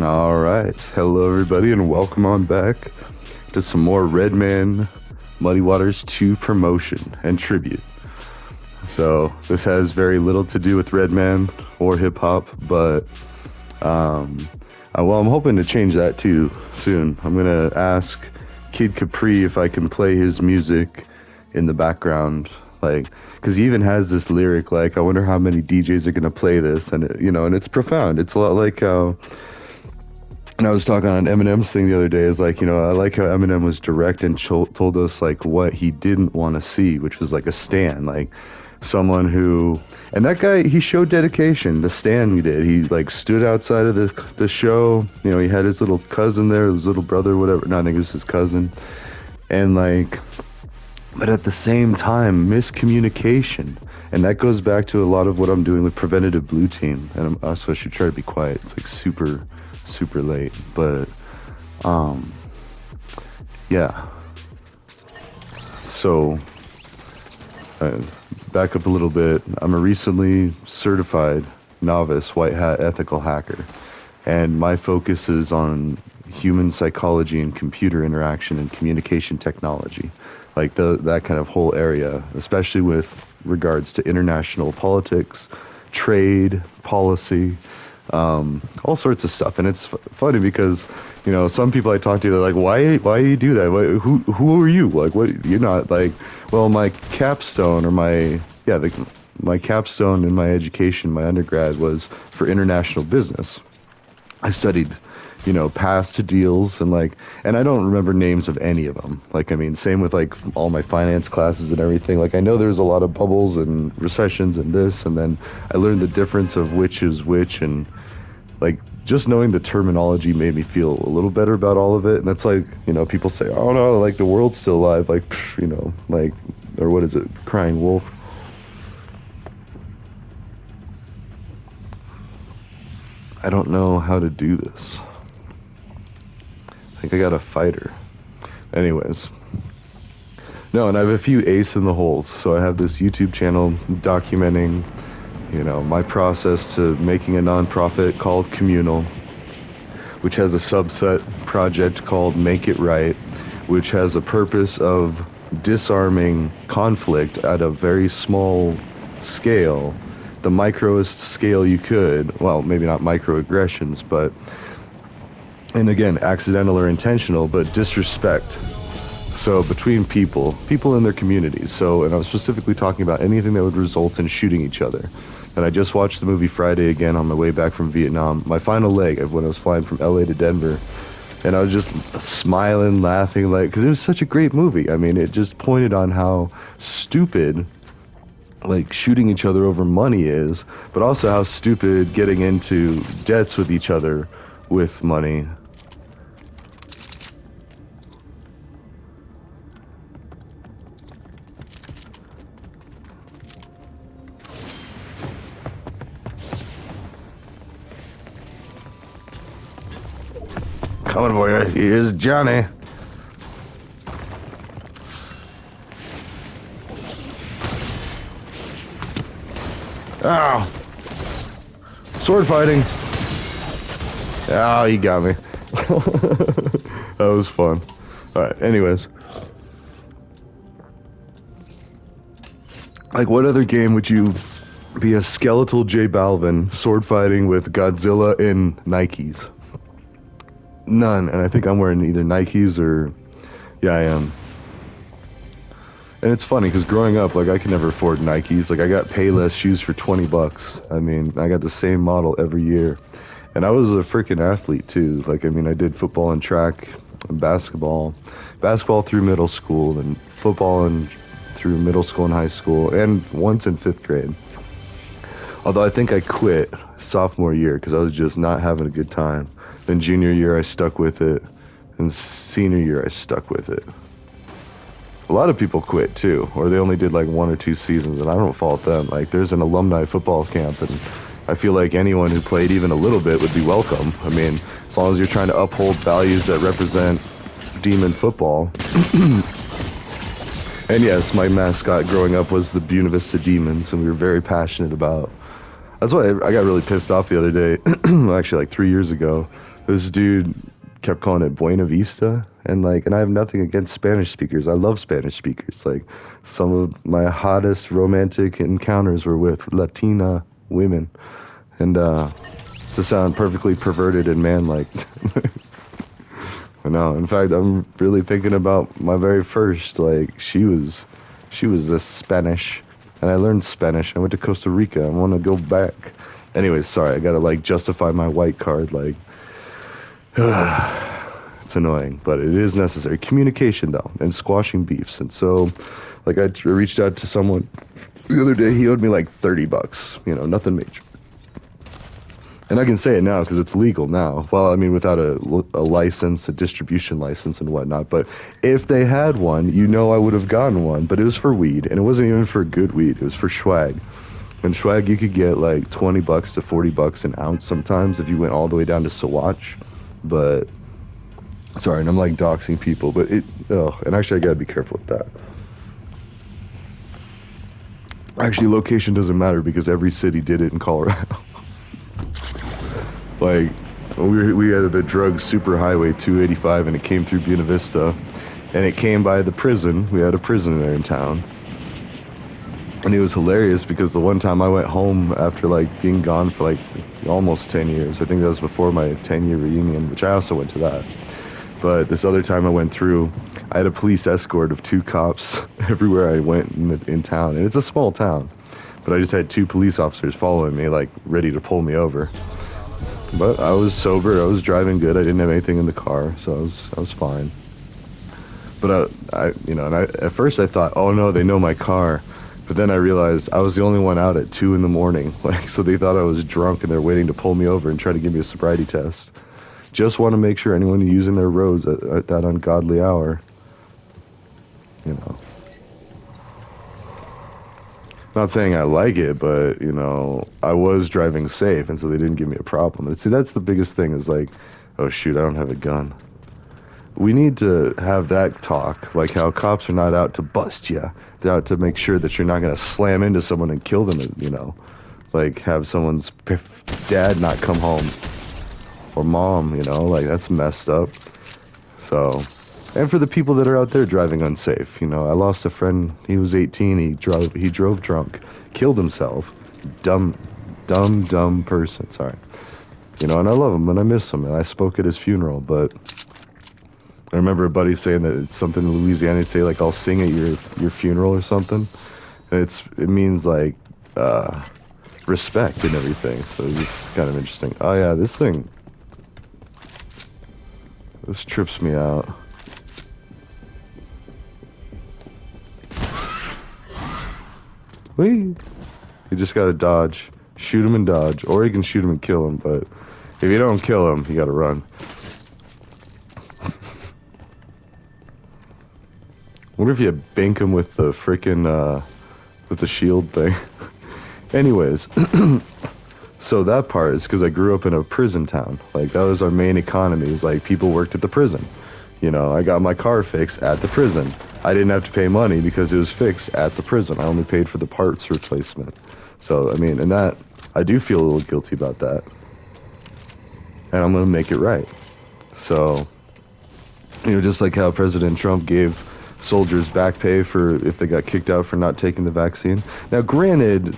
All right. Hello, everybody, and welcome on back to some more Redman Muddy Waters 2 promotion and tribute. So, this has very little to do with Redman or hip hop, but I'm hoping to change that too soon. I'm going to ask Kid Capri if I can play his music in the background, like, because he even has this lyric, like, I wonder how many DJs are going to play this, and and it's profound. It's a lot like and I was talking on Eminem's thing the other day, is like, I like how Eminem was direct and told us like what he didn't want to see, which was like a stan, like someone who, and that guy, he showed dedication. The stan he did, he like stood outside of the show, he had his little cousin there, his little brother, whatever, no, I think it was his cousin, and like, but at the same time, miscommunication. And that goes back to a lot of what I'm doing with Preventative Blue Team. And I'm also, I should try to be quiet. It's like super late. But, yeah. So, back up a little bit. I'm a recently certified novice white hat ethical hacker. And my focus is on human psychology and computer interaction and communication technology. Like that kind of whole area, especially with regards to international politics, trade, policy, all sorts of stuff. And it's funny because, some people I talk to, they're like, why you do that? Who are you? Like, what, you're not like, well, my capstone or my capstone in my education, my undergrad, was for international business. I studied, past deals and I don't remember names of any of them. Like, I mean, same with like all my finance classes and everything. Like, I know there's a lot of bubbles and recessions and this, and then I learned the difference of which is which, and like just knowing the terminology made me feel a little better about all of it. And that's like, people say, oh no, like the world's still alive, like, like, or what is it, crying wolf. I don't know how to do this. I think I got a fighter. Anyways. No, and I have a few ace in the holes. So I have this YouTube channel documenting, my process to making a nonprofit called CommunL, which has a subset project called Make It Right, which has a purpose of disarming conflict at a very small scale, the microest scale you could. Well, maybe not microaggressions, but, and again, accidental or intentional, but disrespect. So between people in their communities. So, and I was specifically talking about anything that would result in shooting each other. And I just watched the movie Friday again on my way back from Vietnam, my final leg of when I was flying from LA to Denver. And I was just smiling, laughing, like, because it was such a great movie. I mean, it just pointed on how stupid like shooting each other over money is, but also how stupid getting into debts with each other with money. Coming for you, here's Johnny. Oh, sword fighting. Oh, he got me. That was fun. All right, anyways. Like, what other game would you be a skeletal J Balvin sword fighting with Godzilla in Nikes? None. And I think I'm wearing either Nikes or, yeah, I am. And it's funny because growing up, like, I could never afford Nikes. Like, I got Payless shoes for $20. I mean, I got the same model every year. And I was a freaking athlete too. Like, I mean, I did football and track and basketball through middle school, and football and through middle school and high school, and once in 5th grade. Although I think I quit sophomore year because I was just not having a good time. Then junior year, I stuck with it. And senior year, I stuck with it. A lot of people quit too, or they only did like 1 or 2 seasons, and I don't fault them. Like, there's an alumni football camp, and I feel like anyone who played even a little bit would be welcome. I mean, as long as you're trying to uphold values that represent demon football. And yes, my mascot growing up was the Buena Vista Demons, and we were very passionate about. That's why I got really pissed off the other day, actually like 3 years ago. This dude kept calling it Buena Vista, and I have nothing against Spanish speakers. I love Spanish speakers. Like, some of my hottest romantic encounters were with Latina women, and to sound perfectly perverted and man-like. I know. In fact, I'm really thinking about my very first. Like, she was this Spanish, and I learned Spanish. I went to Costa Rica. I want to go back. Anyways, sorry. I gotta justify my white card. Like, it's annoying, but it is necessary. Communication, though, and squashing beefs. And so, I reached out to someone the other day. He owed me like $30. Nothing major. And I can say it now because it's legal now. Well, I mean, without a license, a distribution license and whatnot. But if they had one, I would have gotten one. But it was for weed, and it wasn't even for good weed. It was for swag. And swag, you could get like $20 to $40 an ounce sometimes if you went all the way down to Sawatch. But sorry, and I'm doxing people, but and actually I gotta be careful with that. Actually, location doesn't matter because every city did it in Colorado. Like, we had the drug superhighway 285, and it came through Buena Vista, and it came by the prison. We had a prison there in town, and it was hilarious because the one time I went home after being gone for almost 10 years. I think that was before my 10-year reunion, which I also went to that. But this other time I went through, I had a police escort of 2 cops everywhere I went in town, and it's a small town. But I just had 2 police officers following me, ready to pull me over. But I was sober. I was driving good. I didn't have anything in the car, so I was fine. But at first I thought, oh no, they know my car. But then I realized I was the only one out at 2 in the morning. So they thought I was drunk, and they're waiting to pull me over and try to give me a sobriety test. Just want to make sure anyone using their roads at that ungodly hour, Not saying I like it, but, I was driving safe, and so they didn't give me a problem. And see, that's the biggest thing is oh shoot, I don't have a gun. We need to have that talk, like how cops are not out to bust you. They're out to make sure that you're not going to slam into someone and kill them, have someone's dad not come home. Or mom, that's messed up. So, and for the people that are out there driving unsafe, I lost a friend. He was 18. He drove drunk, killed himself. Dumb person. Sorry. And I love him and I miss him and I spoke at his funeral. But I remember a buddy saying that it's something in Louisiana. They'd say I'll sing at your funeral or something. And it means respect and everything. So it's kind of interesting. Oh yeah, this trips me out. Whee! You just gotta dodge. Shoot him and dodge. Or you can shoot him and kill him, but if you don't kill him, you gotta run. Wonder if you bank him with the frickin' with the shield thing. Anyways, so that part is because I grew up in a prison town. That was our main economy. It was people worked at the prison. I got my car fixed at the prison. I didn't have to pay money because it was fixed at the prison. I only paid for the parts replacement. So, I mean, and that, I do feel a little guilty about that. And I'm going to make it right. So, just like how President Trump gave soldiers back pay for if they got kicked out for not taking the vaccine. Now, granted,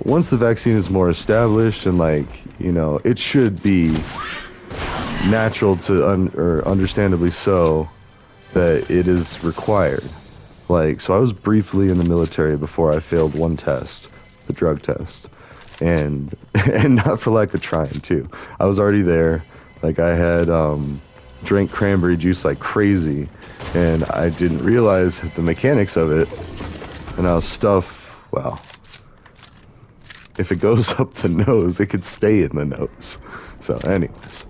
once the vaccine is more established and it should be natural to or understandably so that it is required. So I was briefly in the military before I failed one test, the drug test, and not for lack of trying too. I was already there. I had drank cranberry juice like crazy, and I didn't realize the mechanics of it, and I was stuffed. Well, if it goes up the nose, it could stay in the nose. So anyways.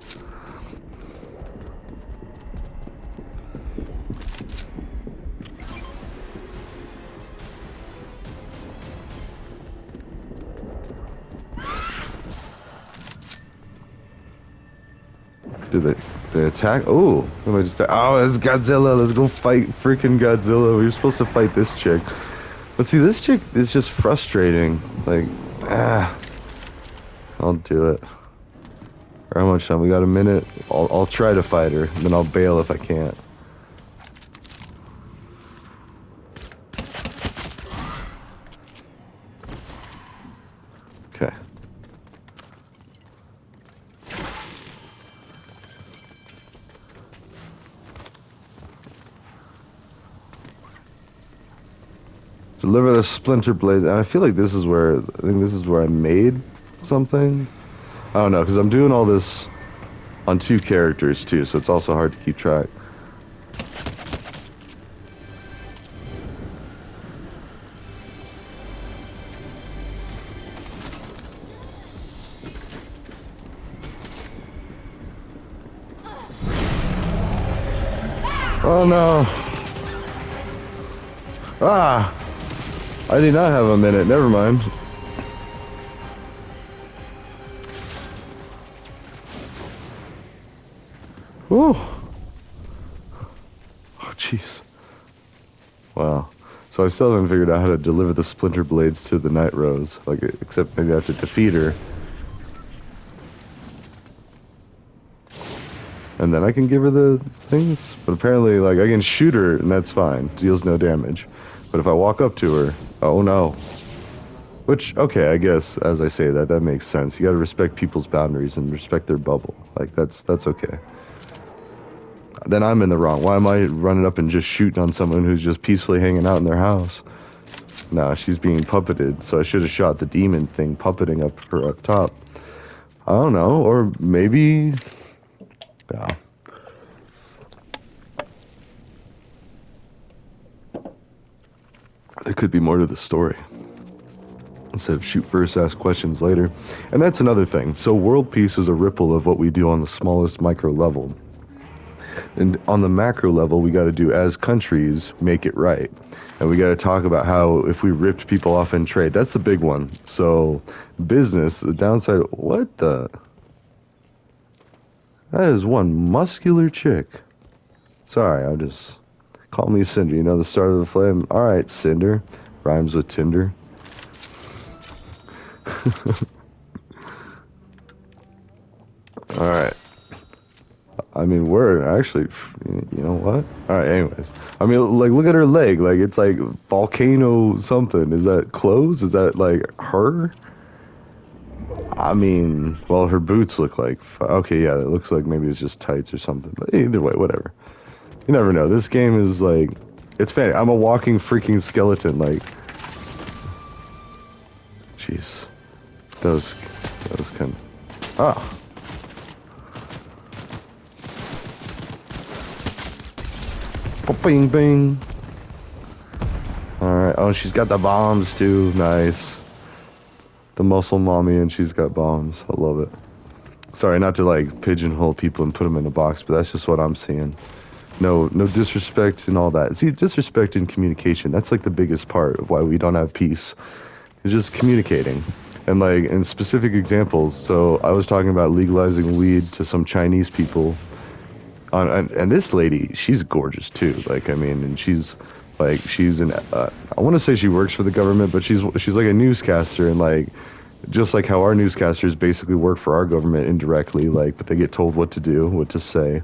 Did they attack? Oh, that's Godzilla. Let's go fight freaking Godzilla. We were supposed to fight this chick. But see, this chick is just frustrating. I'll do it. Or how much time? We got a minute. I'll try to fight her, then I'll bail if I can't. Okay. Deliver the splinter blades. And I feel like this is where I made something. I don't know, because I'm doing all this on 2 characters too, so it's also hard to keep track. Oh no! Ah! I did not have a minute, never mind. Whew. Oh jeez. Wow. So I still haven't figured out how to deliver the splinter blades to the Night Rose. Like, except maybe I have to defeat her. And then I can give her the things. But apparently, like, I can shoot her and that's fine. Deals no damage. But if I walk up to her, oh no. Which, okay, I guess, as I say that, that makes sense. You gotta respect people's boundaries and respect their bubble. Like, that's okay. Then I'm in the wrong. Why am I running up and just shooting on someone who's just peacefully hanging out in their house? Nah, she's being puppeted, so I should have shot the demon thing puppeting up her up top. I don't know, or maybe... Yeah. There could be more to the story. Instead of shoot first, ask questions later. And that's another thing. So world peace is a ripple of what we do on the smallest micro level. And on the macro level, we got to do, as countries, make it right. And we got to talk about how if we ripped people off in trade, that's the big one. So business, the downside, what the? That is one muscular chick. Sorry, I'll just, call me Cinder. You know the start of the flame? All right, Cinder. Rhymes with Tinder. All right. I mean, we're actually, you know what? All right, anyways. I mean, like, look at her leg. Like, it's like volcano something. Is that clothes? Is that, like, her? I mean, well, her boots look like, okay, yeah, it looks like maybe it's just tights or something. But either way, whatever. You never know. This game is, like, it's funny. I'm a walking freaking skeleton, like. Jeez. That was kind of, ah. Bing, bing. Alright. Oh, she's got the bombs, too. Nice. The muscle mommy, and she's got bombs. I love it. Sorry, not to, like, pigeonhole people and put them in a box, but that's just what I'm seeing. No disrespect and all that. See, disrespect in communication, that's, like, the biggest part of why we don't have peace. It's just communicating. And, like, in specific examples, so I was talking about legalizing weed to some Chinese people. And this lady, she's gorgeous too. Like, I mean, and she's an, I want to say she works for the government, but she's like a newscaster, and like, just like how our newscasters basically work for our government indirectly, like, but they get told what to do, what to say.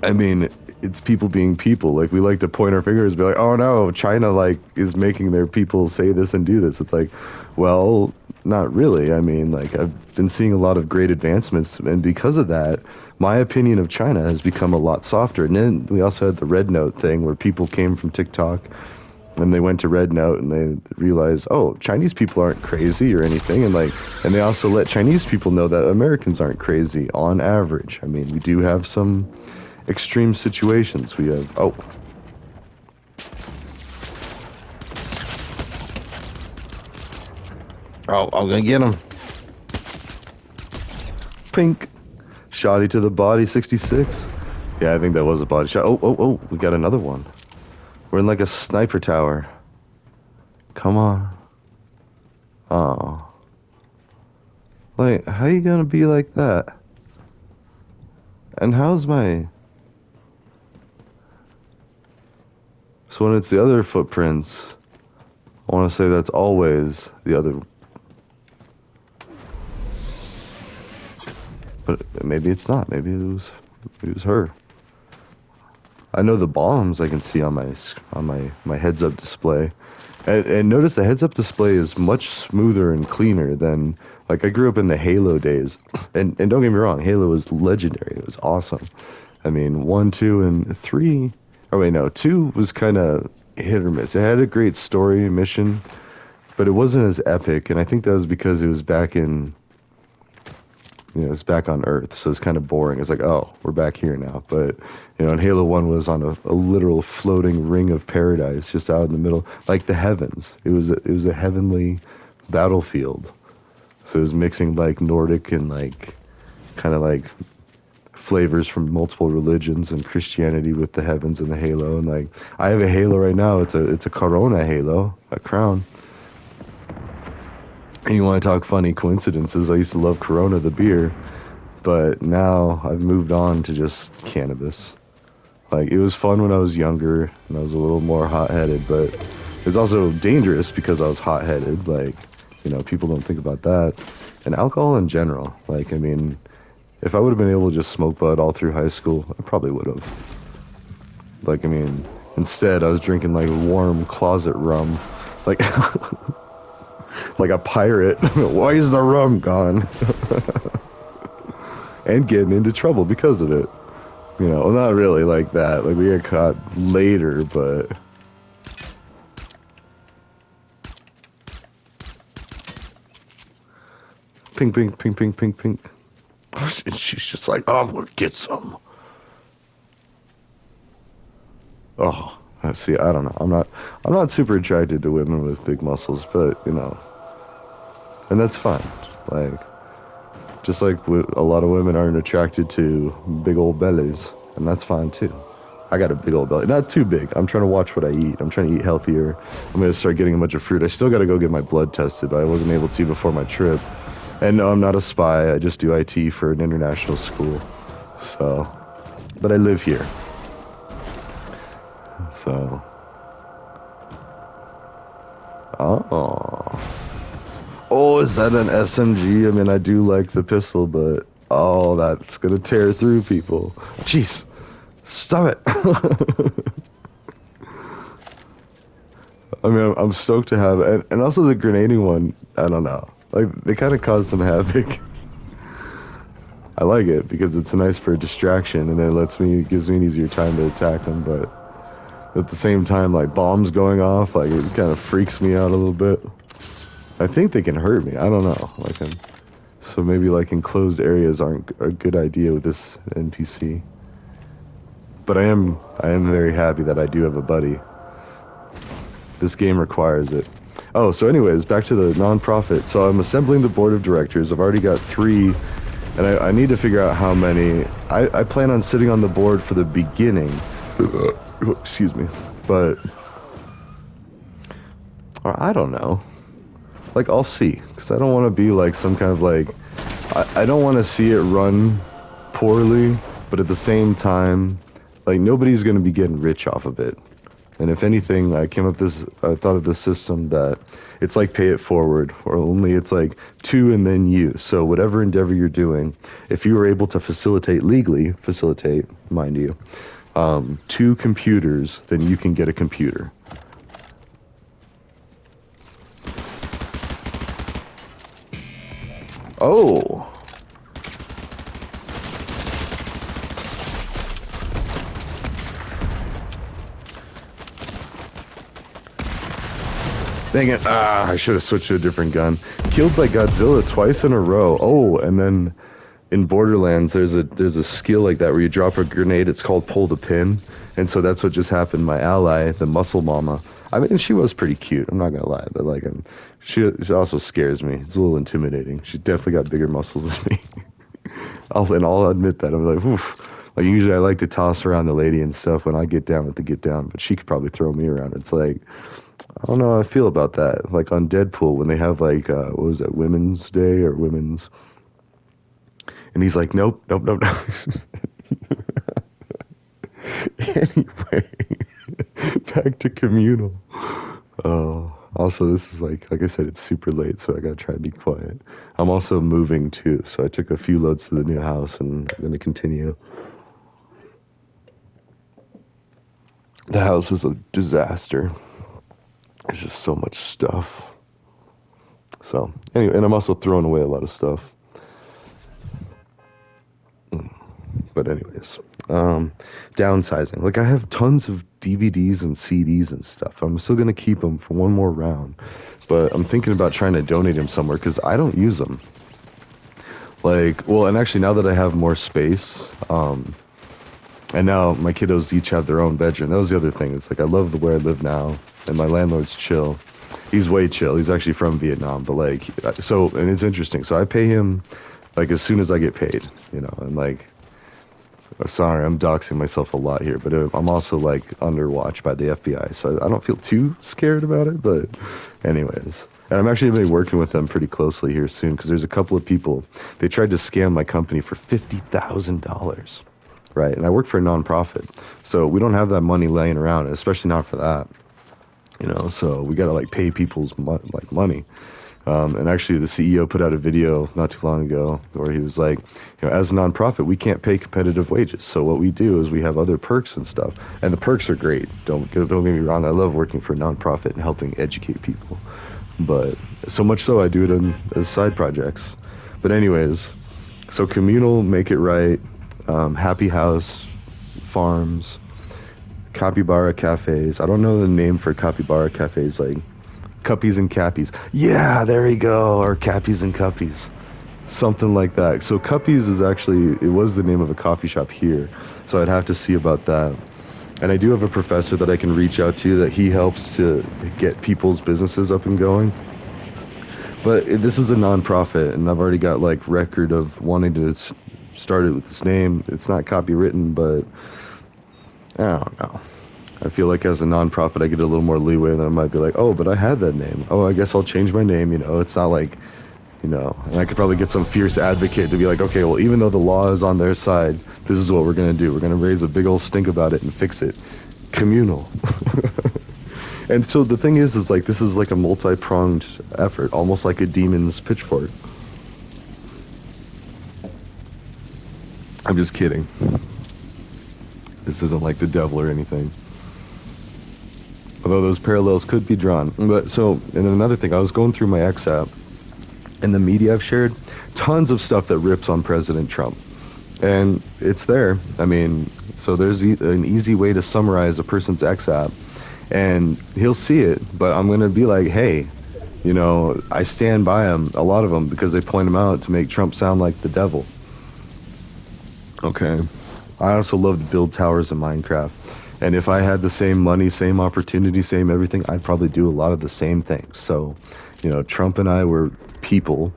I mean, it's people being people. Like, we like to point our fingers and be like, oh no, China, like, is making their people say this and do this. It's like, well, not really. I mean, like, I've been seeing a lot of great advancements, and because of that, my opinion of China has become a lot softer. And then we also had the Red Note thing where people came from TikTok and they went to Red Note and they realized, oh, Chinese people aren't crazy or anything. And like, and they also let Chinese people know that Americans aren't crazy on average. I mean, we do have some extreme situations. We have, oh. Oh, I'm gonna get him. Pink. Shotty to the body, 66. Yeah, I think that was a body shot. Oh, we got another one. We're in like a sniper tower. Come on. Oh. Like, how you gonna be like that? And how's my... So when it's the other footprints, I want to say that's always the other... But maybe it's not. Maybe it was her. I know the bombs I can see on my heads-up display. And notice the heads-up display is much smoother and cleaner than like I grew up in the Halo days. And don't get me wrong, Halo was legendary. It was awesome. I mean, 1, 2, and 3. Oh wait, no, 2 was kind of hit or miss. It had a great story mission, but it wasn't as epic. And I think that was because it was back in it's back on Earth, so it's kind of boring. It's like, oh, we're back here now. But, and Halo 1 was on a literal floating ring of paradise just out in the middle, like the heavens. It was a heavenly battlefield. So it was mixing like Nordic and like kind of like flavors from multiple religions and Christianity with the heavens and the Halo. And like, I have a Halo right now. It's a Corona Halo, a crown. And you want to talk funny coincidences? I used to love Corona, the beer, but now I've moved on to just cannabis. Like, it was fun when I was younger and I was a little more hot-headed, but it's also dangerous because I was hot-headed. Like, people don't think about that. And alcohol in general. Like, I mean, if I would have been able to just smoke bud all through high school, I probably would have. Like, I mean, instead I was drinking like warm closet rum. Like, like a pirate. Why is the rum gone? And getting into trouble because of it. Well, not really like that. Like, we got caught later, but... Pink, pink, pink, pink, pink, pink. And she's just like, oh, I'm gonna get some. Oh, see, I don't know. I'm not super attracted to women with big muscles, but, and that's fine. Like, just like a lot of women aren't attracted to big old bellies, and that's fine too. I got a big old belly. Not too big. I'm trying to watch what I eat. I'm trying to eat healthier. I'm going to start getting a bunch of fruit. I still got to go get my blood tested, but I wasn't able to before my trip. And no, I'm not a spy. I just do IT for an international school. So, but I live here. So, oh. Oh, is that an SMG? I mean, I do like the pistol, but oh, that's gonna tear through people. Jeez, stop it. I mean, I'm stoked to have it. And also the grenading one, I don't know. Like, they kind of cause some havoc. I like it because it's nice for a distraction and it gives me an easier time to attack them, but at the same time, like, bombs going off, like, it kind of freaks me out a little bit. I think they can hurt me. I don't know. Like, so maybe like enclosed areas aren't a good idea with this NPC. But I am very happy that I do have a buddy. This game requires it. Oh, so anyways, back to the nonprofit. So I'm assembling the board of directors. I've already got 3, and I need to figure out how many. I plan on sitting on the board for the beginning. Excuse me. But or I don't know. Like, I'll see, because I don't want to be like some kind of like, I don't want to see it run poorly, but at the same time, like, nobody's going to be getting rich off of it. And if anything, I thought of this system that it's like pay it forward, or only it's like to and then you. So whatever endeavor you're doing, if you were able to facilitate, mind you, 2 computers, then you can get a computer. Oh. Dang it. I should have switched to a different gun. Killed by Godzilla twice in a row. Oh, and then in Borderlands, there's a skill like that where you drop a grenade. It's called pull the pin. And so that's what just happened. My ally, the muscle mama. I mean, she was pretty cute. I'm not going to lie. But like, she also scares me. It's a little intimidating. She's definitely got bigger muscles than me. I'll admit that. I'm like, oof. Like, usually I like to toss around the lady and stuff when I get down with the get down, but she could probably throw me around. It's like, I don't know how I feel about that. Like on Deadpool, when they have like, what was that, Women's Day or Women's, and he's like, nope, nope, nope, nope. Anyway, back to communal. Oh, also, this is like I said, it's super late, so I gotta try to be quiet. I'm also moving too, so I took a few loads to the new house and I'm gonna continue. The house is a disaster. There's just so much stuff. So anyway, and I'm also throwing away a lot of stuff. But anyways, downsizing. Like I have tons of DVDs and CDs and stuff. I'm still gonna keep them for one more round, but I'm thinking about trying to donate them somewhere because I don't use them. Like, well, and actually now that I have more space, and now my kiddos each have their own bedroom. That was the other thing. It's like I love the way I live now, and my landlord's chill. He's way chill. He's actually from Vietnam, but like, so, and it's interesting. So I pay him like as soon as I get paid, you know, and like, sorry, I'm doxing myself a lot here, but I'm also like under watch by the FBI, so I don't feel too scared about it. But anyways, and I'm actually going to be working with them pretty closely here soon because there's a couple of people, they tried to scam my company for $50,000, right? And I work for a nonprofit, so we don't have that money laying around, especially not for that, you know, so we got to like pay people's money. And actually, the CEO put out a video not too long ago where he was like, you know, as a nonprofit, we can't pay competitive wages. So what we do is we have other perks and stuff, and the perks are great. Don't get me wrong. I love working for a nonprofit and helping educate people, but so much so I do it as side projects. But anyways, so CommunL, Make It Right, Happy House, Farms, Capybara Cafes. I don't know the name for Capybara Cafes, like Cuppies and Cappies. Yeah, there we go. Or Cappies and Cuppies. Something like that. So Cuppies is actually, it was the name of a coffee shop here. So I'd have to see about that. And I do have a professor that I can reach out to that he helps to get people's businesses up and going. But this is a nonprofit, and I've already got like record of wanting to start it with this name. It's not copywritten, but I don't know. I feel like as a nonprofit, I get a little more leeway, and I might be like, oh, but I had that name. Oh, I guess I'll change my name. You know, it's not like, you know, and I could probably get some fierce advocate to be like, okay, well, even though the law is on their side, this is what we're going to do. We're going to raise a big old stink about it and fix it. CommunL. And so the thing is like, this is like a multi-pronged effort, almost like a demon's pitchfork. I'm just kidding. This isn't like the devil or anything. Although those parallels could be drawn. But so, and another thing, I was going through my X app, and the media I've shared, tons of stuff that rips on President Trump. And it's there. I mean, so there's an easy way to summarize a person's X app, and he'll see it, but I'm going to be like, hey, you know, I stand by them, a lot of them, because they point him out to make Trump sound like the devil. Okay. I also love to build towers in Minecraft. And if I had the same money, same opportunity, same everything, I'd probably do a lot of the same things. So, you know, Trump and I were people,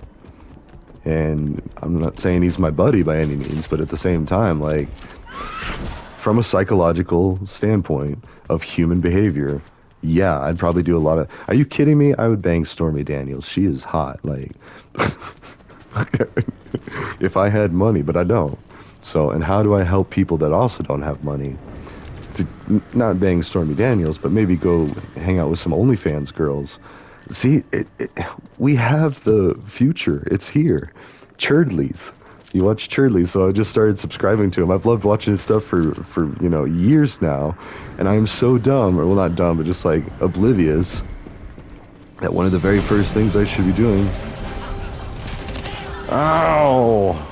and I'm not saying he's my buddy by any means, but at the same time, like, from a psychological standpoint of human behavior, yeah, I'd probably do a lot of... Are you kidding me? I would bang Stormy Daniels. She is hot. Like, if I had money, but I don't. So, and how do I help people that also don't have money? To not bang Stormy Daniels, but maybe go hang out with some OnlyFans girls. See, we have the future. It's here. Churdley's. You watch Churdley, so I just started subscribing to him. I've loved watching his stuff for you know, years now, and I am so dumb, or well, not dumb, but just like oblivious, that one of the very first things I should be doing... Ow!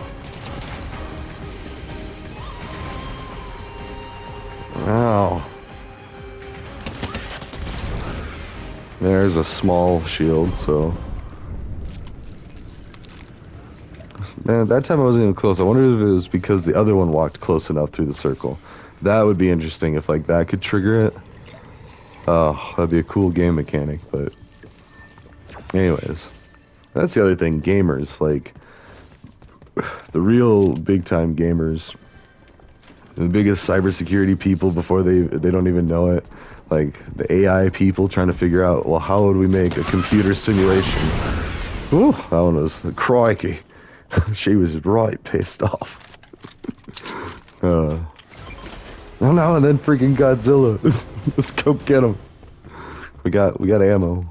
Ow. There's a small shield, so... Man, that time I wasn't even close. I wondered if it was because the other one walked close enough through the circle. That would be interesting if, like, that could trigger it. Oh, that'd be a cool game mechanic, but... Anyways. That's the other thing, gamers, like... The real big-time gamers... The biggest cybersecurity people before they don't even know it. Like, the AI people trying to figure out, well, how would we make a computer simulation? Ooh, that one was... Crikey. She was right pissed off. Oh no, and then freaking Godzilla. Let's go get him. We got ammo.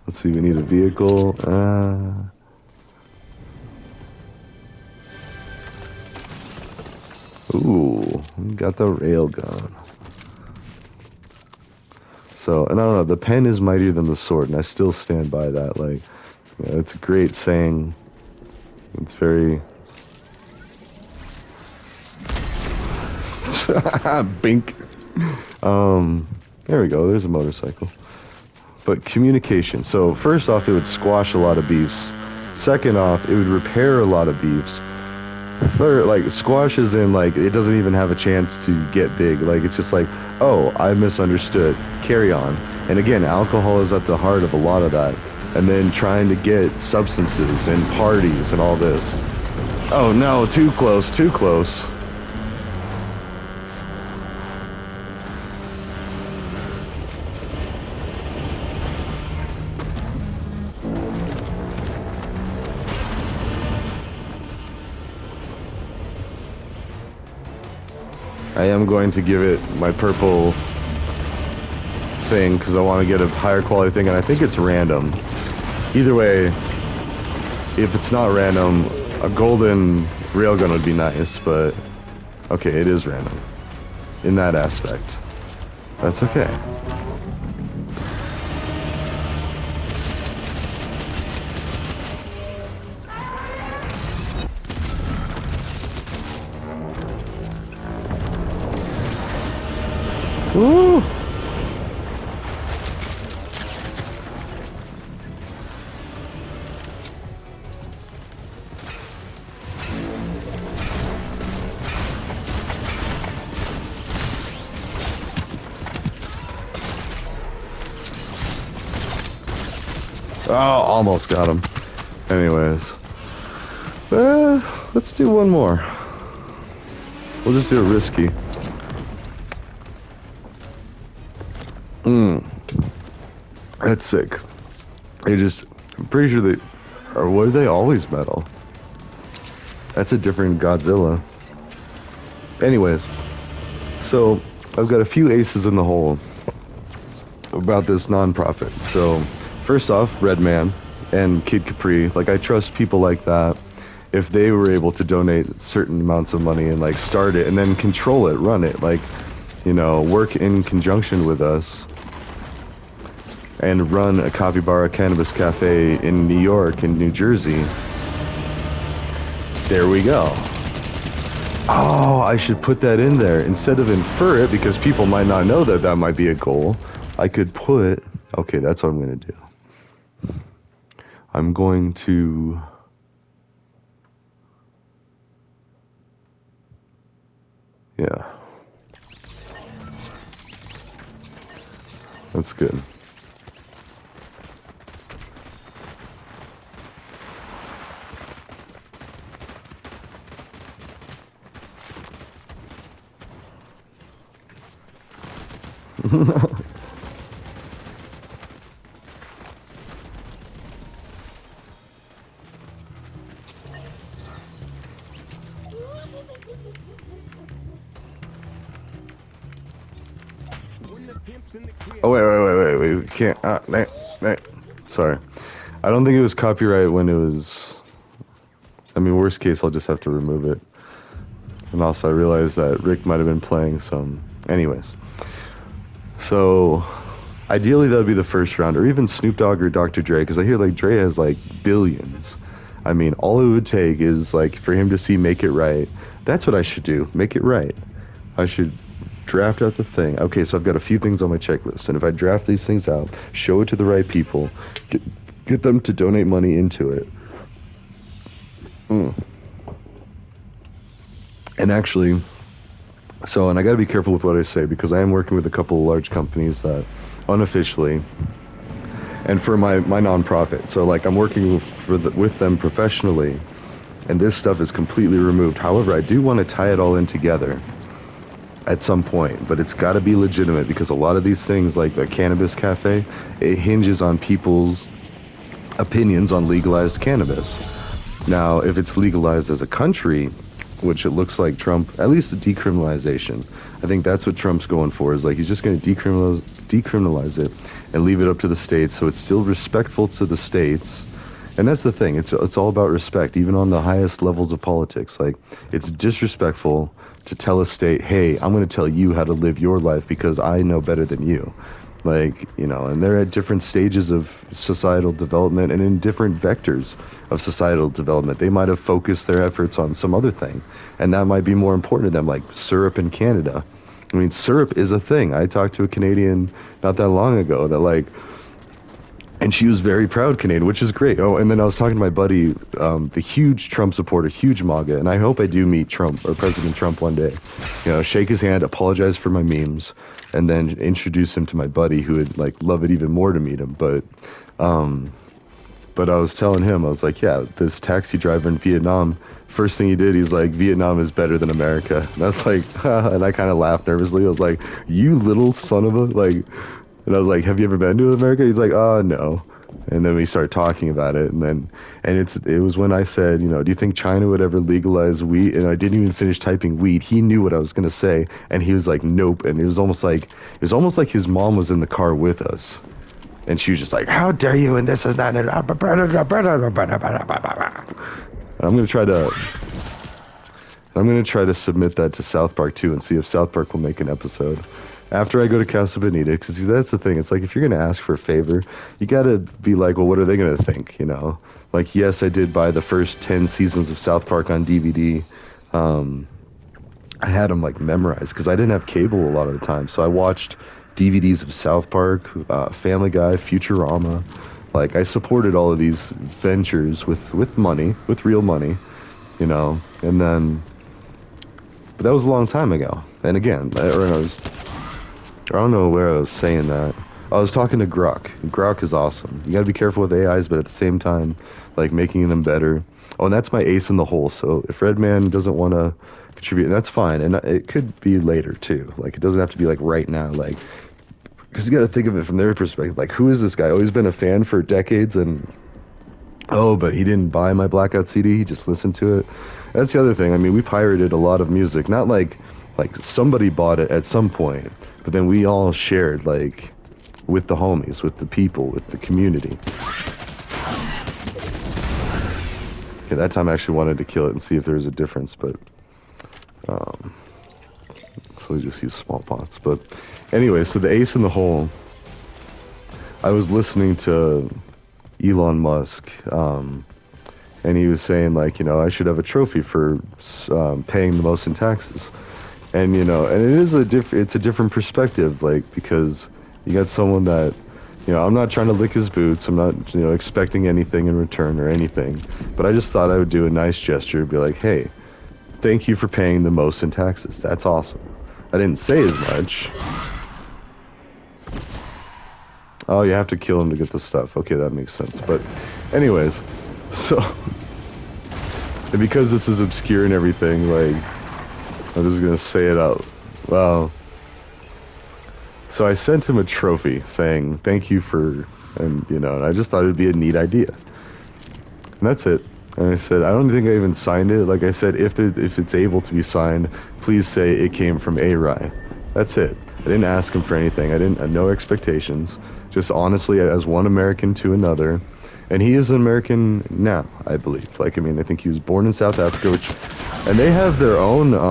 Let's see, we need a vehicle. Ooh, got the railgun. So, and I don't know, the pen is mightier than the sword, and I still stand by that. Like, you know, it's a great saying. It's very... Bink. There we go, there's a motorcycle. But communication. So, first off, it would squash a lot of beefs. Second off, it would repair a lot of beefs. Third, like, squash is in, like, it doesn't even have a chance to get big. Like, it's just like, oh, I misunderstood. Carry on. And again, alcohol is at the heart of a lot of that. And then trying to get substances and parties and all this. Oh no, too close, too close. I am going to give it my purple thing because I want to get a higher quality thing, and I think it's random. Either way, if it's not random, a golden railgun would be nice, but okay, it is random in that aspect. That's okay. Woo! Oh, almost got him. Anyways. Let's do one more. We'll just do a risky. That's sick. I'm pretty sure they, or were they always metal? That's a different Godzilla. Anyways, so I've got a few aces in the hole about this nonprofit. So first off, Redman and Kid Capri, like I trust people like that. If they were able to donate certain amounts of money and like start it and then control it, run it, like, you know, work in conjunction with us and run a Capybara Cannabis Cafe in New York and New Jersey. There we go. Oh, I should put that in there instead of infer it because people might not know that that might be a goal. I could put, okay, that's what I'm going to do. I'm going to, yeah. That's good. Oh, wait, we can't, nah. Sorry. I don't think it was copyright when it was, I mean, worst case, I'll just have to remove it. And also I realized that Rick might have been playing some, anyways. So, ideally that would be the first round, or even Snoop Dogg or Dr. Dre, because I hear like Dre has like billions. I mean, all it would take is like for him to see Make It Right. That's what I should do, make it right. I should draft out the thing. Okay, so I've got a few things on my checklist, and if I draft these things out, show it to the right people, get them to donate money into it. And actually, so, and I gotta be careful with what I say because I am working with a couple of large companies that unofficially, and for my nonprofit, so like I'm working with them professionally, and this stuff is completely removed. However, I do want to tie it all in together at some point, but it's got to be legitimate because a lot of these things, like the cannabis cafe, it hinges on people's opinions on legalized cannabis. Now, if it's legalized as a country, which it looks like Trump, at least the decriminalization, I think that's what Trump's going for, is like he's just going to decriminalize it and leave it up to the states, so it's still respectful to the states. And that's the thing, it's all about respect, even on the highest levels of politics. Like, it's disrespectful to tell a state, hey, I'm going to tell you how to live your life because I know better than you. Like, you know, and they're at different stages of societal development and in different vectors of societal development. They might have focused their efforts on some other thing, and that might be more important to them, like syrup in Canada. I mean, syrup is a thing. I talked to a Canadian not that long ago that, like, and she was very proud Canadian, which is great. Oh, and then I was talking to my buddy, the huge Trump supporter, huge MAGA, and I hope I do meet Trump or President Trump one day. You know, shake his hand, apologize for my memes, and then introduce him to my buddy who would like love it even more to meet him. But I was telling him, I was like, yeah, this taxi driver in Vietnam, first thing he did, he's like, Vietnam is better than America. And that's like, and I kind of laughed nervously. I was like, you little son of a, like, and I was like, have you ever been to America? He's like, oh, no. And then we started talking about it. And it was when I said, you know, do you think China would ever legalize weed? And I didn't even finish typing weed. He knew what I was going to say. And he was like, nope. And it was almost like his mom was in the car with us. And she was just like, how dare you? And this and that. And I'm going to try to submit that to South Park too and see if South Park will make an episode after I go to Casa Bonita, because that's the thing. It's like, if you're going to ask for a favor, you got to be like, well, what are they going to think? You know, like, yes, I did buy the first 10 seasons of South Park on DVD. I had them like memorized because I didn't have cable a lot of the time. So I watched DVDs of South Park, Family Guy, Futurama. Like, I supported all of these ventures with money, with real money, you know. And then, but that was a long time ago. And again, I don't know where I was saying that. I was talking to Grok. Grok is awesome. You gotta be careful with AIs, but at the same time, like, making them better. Oh, and that's my ace in the hole. So if Redman doesn't want to contribute, that's fine. And it could be later too. Like, it doesn't have to be like right now. Like, because you got to think of it from their perspective. Like, who is this guy? Oh, he's been a fan for decades, and oh, but he didn't buy my Blackout CD. He just listened to it. That's the other thing. I mean, we pirated a lot of music. Not like somebody bought it at some point, but then we all shared, like, with the homies, with the people, with the community. Okay, that time I actually wanted to kill it and see if there was a difference, but so we just use small pots. But anyway, so the ace in the hole, I was listening to Elon Musk, and he was saying, like, you know, I should have a trophy for paying the most in taxes. And, you know, and it's a different perspective, like, because you got someone that, you know, I'm not trying to lick his boots. I'm not, you know, expecting anything in return or anything. But I just thought I would do a nice gesture, be like, hey, thank you for paying the most in taxes. That's awesome. I didn't say as much. Oh, you have to kill him to get the stuff. Okay, that makes sense. But anyways, so, and because this is obscure and everything, like, I'm just gonna say it out. Well, so I sent him a trophy saying thank you for, and, you know, and I just thought it'd be a neat idea. And that's it. And I said, I don't think I even signed it. Like I said, if it's able to be signed, please say it came from A-Rye. That's it. I didn't ask him for anything. I didn't, no expectations. Just honestly, as one American to another. And he is an American now, I believe. Like, I mean, I think he was born in South Africa, and they have their own,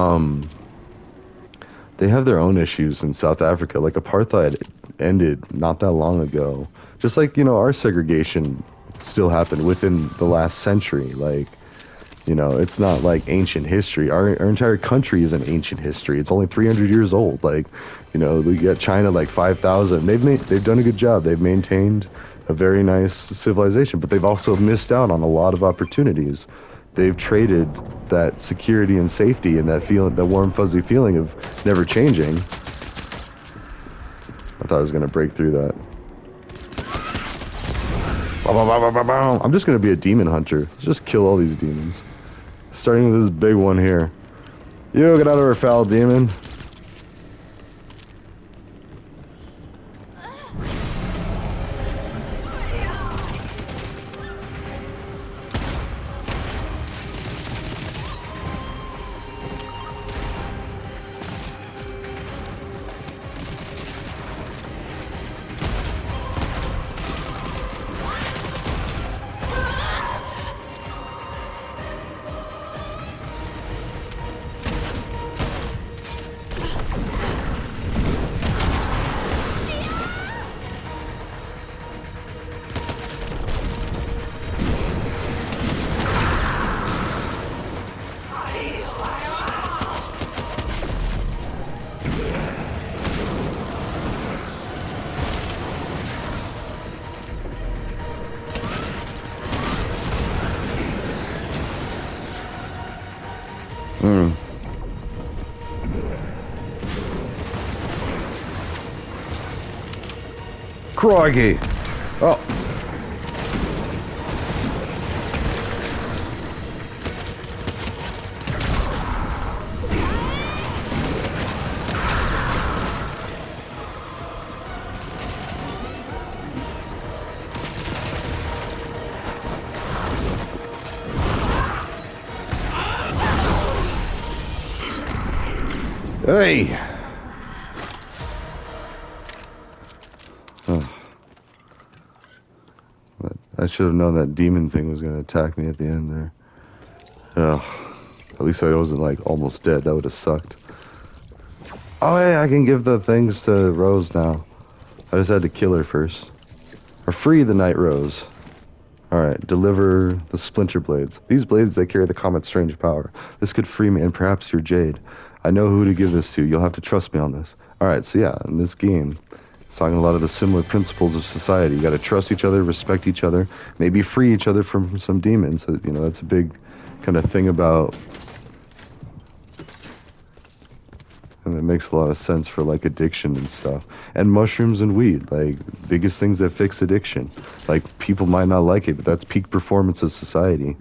issues in South Africa. Like, apartheid ended not that long ago. Just like, you know, our segregation still happened within the last century. Like, you know, it's not like ancient history. Our entire country is an ancient history. It's only 300 years old. Like, you know, we got China like 5,000. They've done a good job. They've maintained a very nice civilization, but they've also missed out on a lot of opportunities. They've traded that security and safety and that feeling, that warm fuzzy feeling of never changing. I thought I was gonna break through that. I'm just gonna be a demon hunter. Let's just kill all these demons. Starting with this big one here. You get out of here, foul demon. Mm. Crikey! Oh. Hey! Oh. I should have known that demon thing was going to attack me at the end there. Oh. At least I wasn't, like, almost dead. That would have sucked. Oh, hey, I can give the things to Rose now. I just had to kill her first. Or free the Night Rose. Alright, deliver the splinter blades. These blades, they carry the comet's strange power. This could free me, and perhaps your Jade. I know who to give this to. You'll have to trust me on this. Alright, so yeah, in this game, it's talking a lot of the similar principles of society. You gotta trust each other, respect each other, maybe free each other from some demons. You know, that's a big kind of thing about... And it makes a lot of sense for, like, addiction and stuff. And mushrooms and weed, like, biggest things that fix addiction. Like, people might not like it, but that's peak performance of society.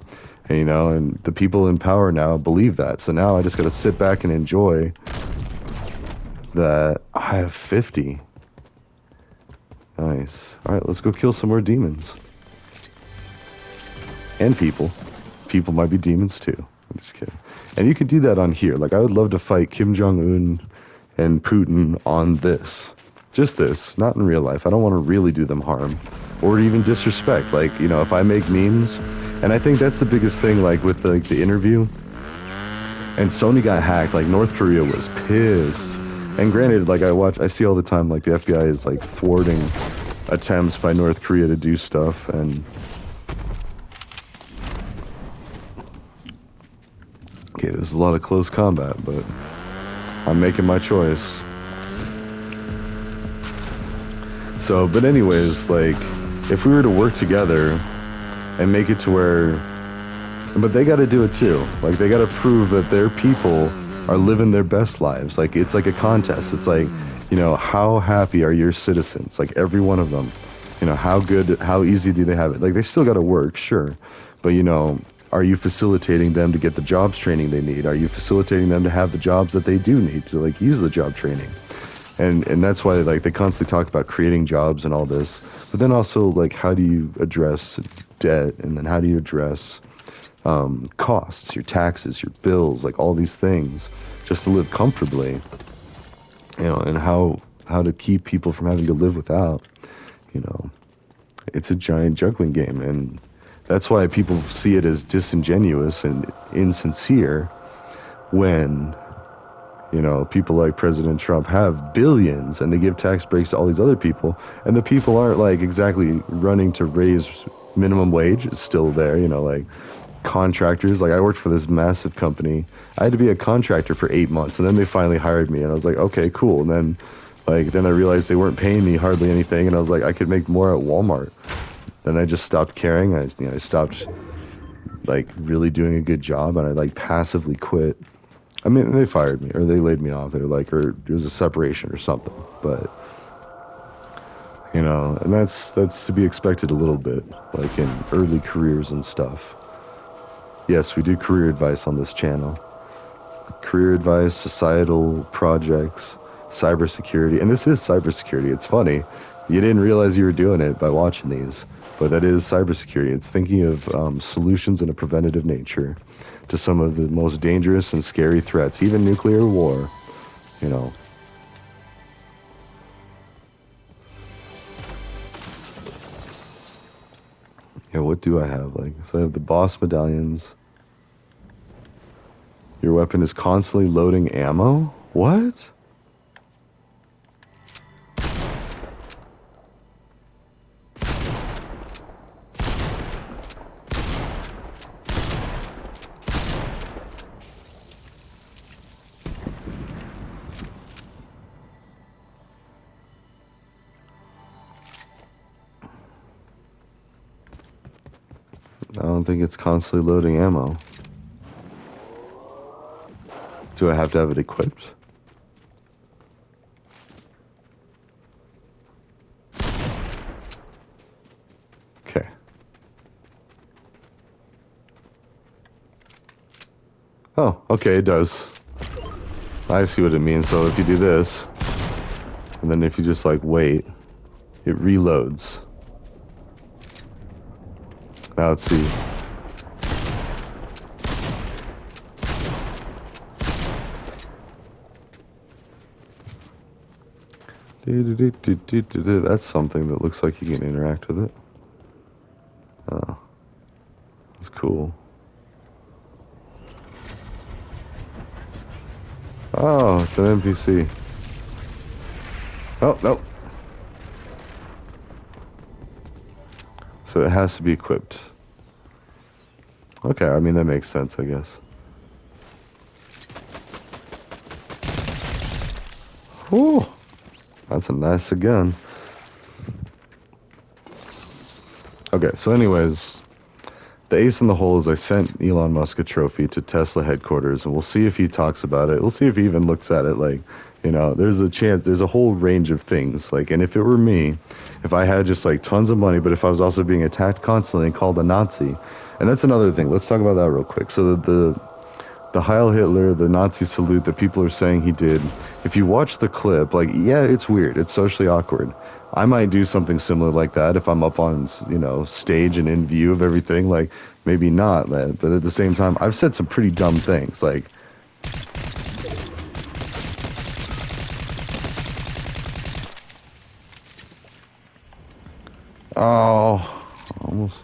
And, you know, and the people in power now believe that. So now I just gotta sit back and enjoy that. I have 50. Nice. Alright, let's go kill some more demons. And people. People might be demons, too. I'm just kidding. And you can do that on here. Like, I would love to fight Kim Jong-un and Putin on this. Just this, not in real life. I don't want to really do them harm or even disrespect. Like, you know, if I make memes, and I think that's the biggest thing, like, with, like, the interview. And Sony got hacked. Like, North Korea was pissed. And granted, like, I see all the time, like, the FBI is, like, thwarting attempts by North Korea to do stuff, and... Okay, there's a lot of close combat, but I'm making my choice. So, but anyways, like, if we were to work together and make it to where... But they gotta do it too. Like, they gotta prove that their people are living their best lives. Like, it's like a contest. It's like, you know, how happy are your citizens? Like, every one of them. You know, how good, how easy do they have it? Like, they still gotta work, sure. But, you know... Are you facilitating them to get the jobs training they need? Are you facilitating them to have the jobs that they do need to, like, use the job training? And that's why, like, they constantly talk about creating jobs and all this. But then also, like, how do you address debt? And then how do you address costs, your taxes, your bills, like all these things, just to live comfortably, you know, and how to keep people from having to live without, you know. It's a giant juggling game, and that's why people see it as disingenuous and insincere when, you know, people like President Trump have billions and they give tax breaks to all these other people, and the people aren't, like, exactly running to raise minimum wage. It's still there, you know, like contractors. Like, I worked for this massive company. I had to be a contractor for 8 months, and then they finally hired me, and I was like, okay, cool. And then, like, then I realized they weren't paying me hardly anything, and I was like, I could make more at Walmart. Then I just stopped caring. I stopped, like, really doing a good job, and I, like, passively quit. I mean, they fired me, or they laid me off. They're like, or it was a separation or something. But, you know, and that's to be expected a little bit, like in early careers and stuff. Yes, we do career advice on this channel. Career advice, societal projects, cybersecurity, and this is cybersecurity. It's funny. You didn't realize you were doing it by watching these. But that is cybersecurity. It's thinking of solutions in a preventative nature to some of the most dangerous and scary threats, even nuclear war, you know. Yeah, what do I have? Like, so I have the boss medallions. Your weapon is constantly loading ammo? What? I don't think it's constantly loading ammo. Do I have to have it equipped? Okay. Oh, okay, it does. I see what it means. So if you do this, and then if you just like wait, it reloads. Now let's see. That's something that looks like you can interact with it. Oh, that's cool. Oh, it's an NPC. Oh, no. So it has to be equipped. Okay, I mean, that makes sense, I guess. Ooh, that's a nice gun. Okay, so anyways, the ace in the hole is I sent Elon Musk a trophy to Tesla headquarters, and we'll see if he talks about it. We'll see if he even looks at it. Like, you know, there's a chance, there's a whole range of things. Like, and if it were me, if I had just like tons of money, but if I was also being attacked constantly and called a Nazi, and that's another thing. Let's talk about that real quick. So the Heil Hitler, the Nazi salute that people are saying he did, if you watch the clip, like, yeah, it's weird. It's socially awkward. I might do something similar like that if I'm up on, you know, stage and in view of everything. Like, maybe not, man. But at the same time, I've said some pretty dumb things. Like, oh, almost.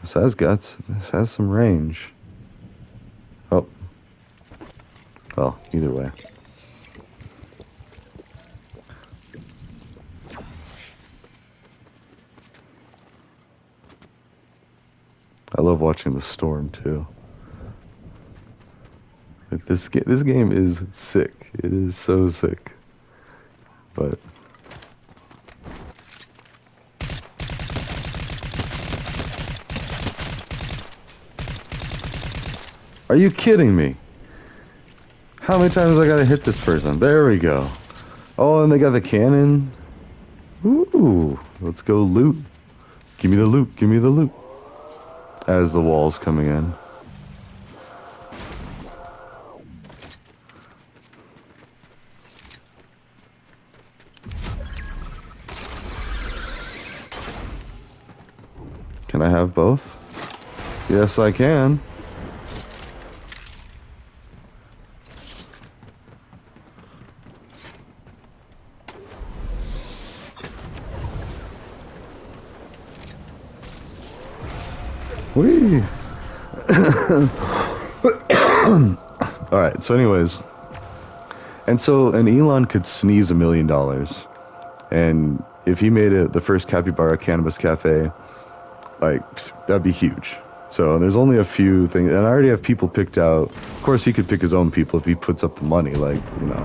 This has guts. This has some range. Oh. Well, either way. I love watching the storm too. Like this game is sick. It is so sick. But are you kidding me? How many times I gotta hit this person? There we go. Oh, and they got the cannon. Ooh, let's go loot. Give me the loot. Give me the loot. As the wall's coming in. Can I have both? Yes, I can. Whee! Alright, so anyways. And Elon could sneeze $1 million. And if he made it the first capybara cannabis cafe, like, that'd be huge. So there's only a few things, and I already have people picked out. Of course, he could pick his own people if he puts up the money, like, you know.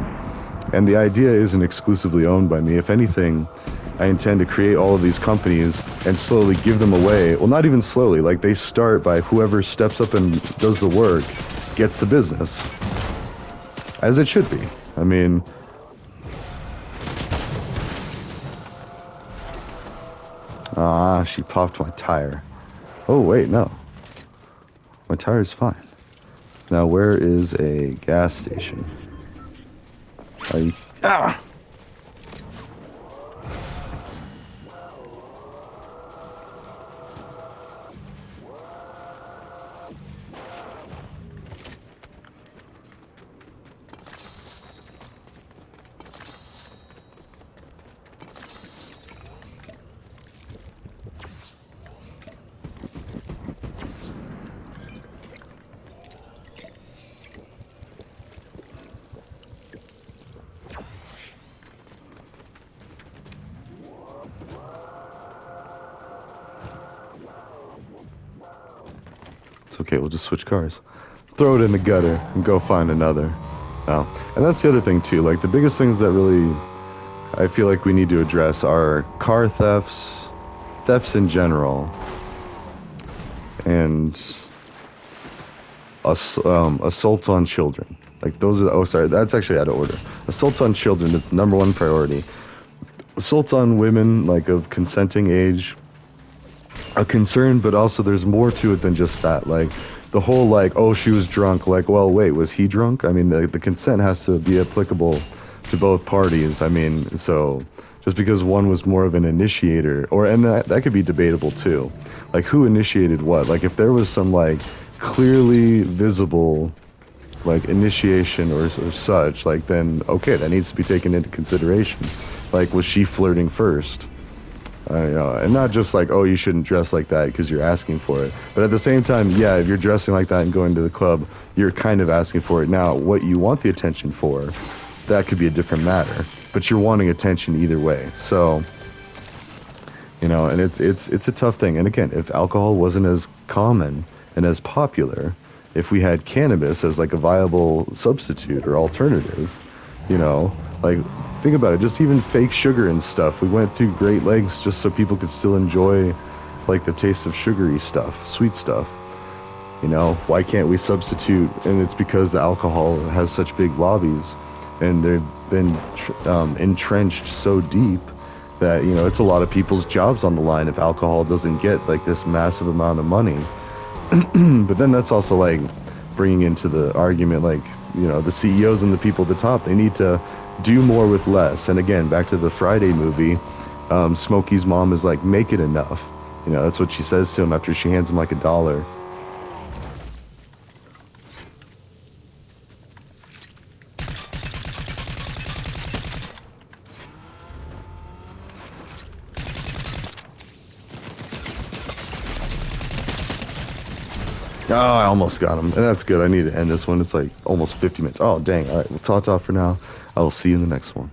And the idea isn't exclusively owned by me. If anything, I intend to create all of these companies and slowly give them away. Well, not even slowly. Like, they start by whoever steps up and does the work gets the business. As it should be. I mean... Ah, she popped my tire. Oh, wait, no. My tire's fine. Now, where is a gas station? Ah! Okay, we'll just switch cars. Throw it in the gutter and go find another. Oh, and that's the other thing too. Like, the biggest things that really I feel like we need to address are car thefts, thefts in general, and assaults on children. Like those are, oh sorry, that's actually out of order. Assaults on children is the number one priority. Assaults on women, like of consenting age, a concern, but also there's more to it than just that. Like the whole like, oh, she was drunk. Like, well, wait, was he drunk? I mean, the consent has to be applicable to both parties. I mean, so just because one was more of an initiator, or and that could be debatable too. Like who initiated what? Like if there was some like clearly visible like initiation or such, like then okay, that needs to be taken into consideration. Like was she flirting first? You know, and not just like, oh, you shouldn't dress like that because you're asking for it. But at the same time, yeah, if you're dressing like that and going to the club, you're kind of asking for it. Now, what you want the attention for, that could be a different matter. But you're wanting attention either way. So, you know, and it's a tough thing. And again, if alcohol wasn't as common and as popular, if we had cannabis as like a viable substitute or alternative, you know, like think about it, just even fake sugar and stuff. We went through great lengths just so people could still enjoy like the taste of sugary stuff, sweet stuff. You know, why can't we substitute? And it's because the alcohol has such big lobbies and they've been entrenched so deep that, you know, it's a lot of people's jobs on the line if alcohol doesn't get like this massive amount of money. But then that's also like bringing into the argument, like, you know, the CEOs and the people at the top, they need to do more with less. And again, back to the Friday movie, Smokey's mom is like, make it enough. You know, that's what she says to him after she hands him like $1. Oh, I almost got him. And that's good. I need to end this one. It's like almost 50 minutes. Oh, dang. All right. We'll talk for now. I will see you in the next one.